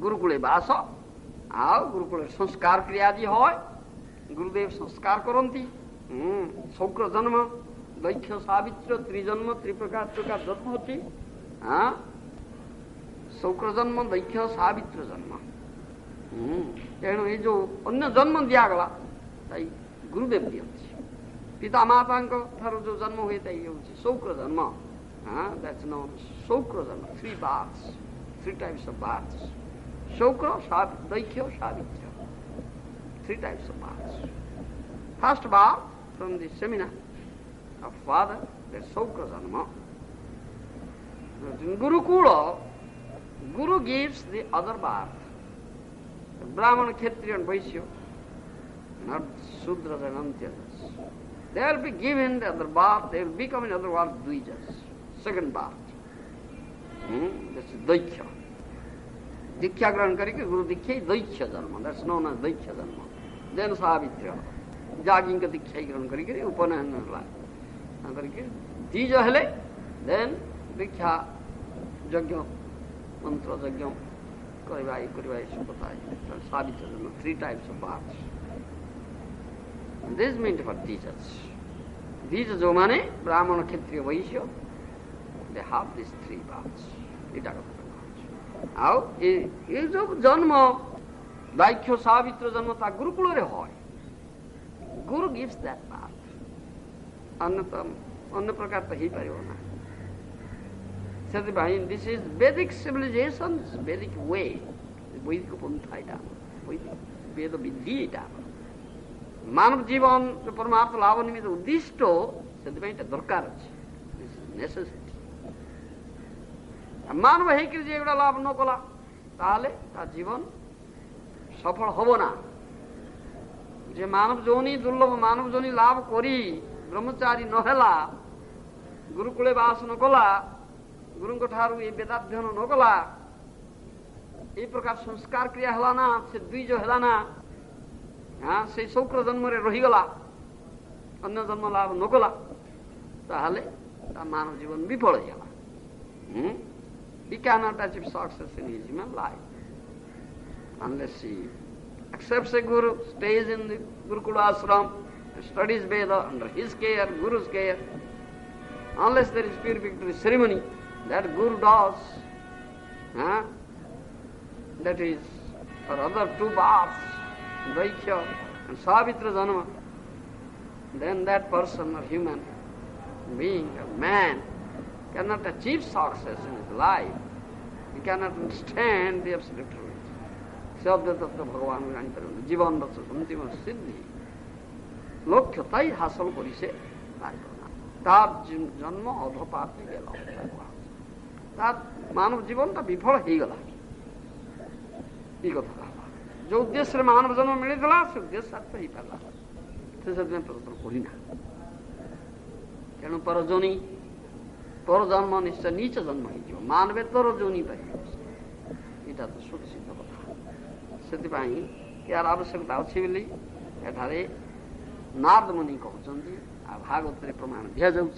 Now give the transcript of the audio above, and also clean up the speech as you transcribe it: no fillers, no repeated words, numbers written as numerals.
गुरुकुले बास आओ गुरुकुल संस्कार क्रियादि होय गुरुदेव संस्कार करती शौक्र जन्म दैक्य सावित्र त्रिजन्म त्रिप्रकार प्रकार जन्म होती हाँ शौक्र जन्म दैक्य सावित्र जन्म तेणु ये जो अन्य जन्म दिगला गुरुदेव दिखती पिता माता जो जन्म हुए शौक्र जन्म हाँ दैट्स नोन शौक्र जन्म 3 बार्थ्स 3 types of baths. Shukra, Daikya, Savitra. 3 types of baths. First bath from the seminar of father, that's Shukra Janma. In Gurukula, Guru gives the other bath. The Brahmana, Kshatriya and Vaishya, not Sudras and Antyajas. They will be given the other bath, they will become in other words Dvijas. Second bath. That's Daikya. दीक्षा ग्रहण करके गुरु दीक्षा दैक्य जन्म that's known as दैक्य जन्म then Savitr jogging का दीक्षा ग्रहण करके उपनयन करके द्विज हेले देन दीक्षा यज्ञ मंत्र यज्ञ करवा सावित्र जन्म 3 types of baths. This meant for teachers. These जो माने ब्राह्मण क्षत्रिय वैश्य they have these 3 baths. आओ ये जो जन्म दैक्य सावित्र जन्म ता गुरुकुल रे होय गुरु गिव्स दैट पाथ अन्य प्रकार तो ही पारिबो ना सेति भाई दिस इज वैदिक सिविलाइजेशन वैदिक वे वैदिक पंथा इटा वैदिक वेद विधि इटा मानव जीवन जो परमार्थ लाभ निमित्त उद्दिष्ट सेति भाई दरकार अछि दिस इज नेसेसिटी मानव हेकि जे एगुड़ा लाभ न कला ताहले ता जीवन सफल हबो ना जे मानव जोनी दुर्लभ मानव जोनी लाभ करी ब्रह्मचारी न हेला गुरुकुले वास न कला गुरुंक ठारू ए वेदाध्ययन न कला ए प्रकार संस्कार क्रिया हला ना से द्विज हेला ना हां से शौक्र जन्म रे रही गला अन्य जन्म लाभ न कला ताहले ता मानव जीवन विफल हेला He cannot achieve success in his human life unless he accepts a guru, stays in the Gurukula ashram, studies Veda under his care, Guru's care. Unless there is purificatory ceremony that Guru does, that is for other 2 baths, Daikya and Savitra Janma, then that person or human being, a man, cannot achieve success in his life. He cannot understand the absolute truth. Shabda tattva Bhagavan Granitaram. Jivan Vatsa Samtima Siddhi. Lokya tai hasal korise paribona. Tar janma adhapati gela. Tar manav jivan ta bifal hei gala. Ei kotha kala. Jo uddesya manav janma militila se uddesya sartha hei parla. Se sadme pratar korina. Tenu parajoni पर जन्म निश्चय नीच जन्म हो मानवे तर जोनी पार यहाँ तो सुनिश्चित कथा से यार आवश्यकता अच्छी बोली एठारे नारद मुनि कहते भागवत प्रमाण दि जाऊँ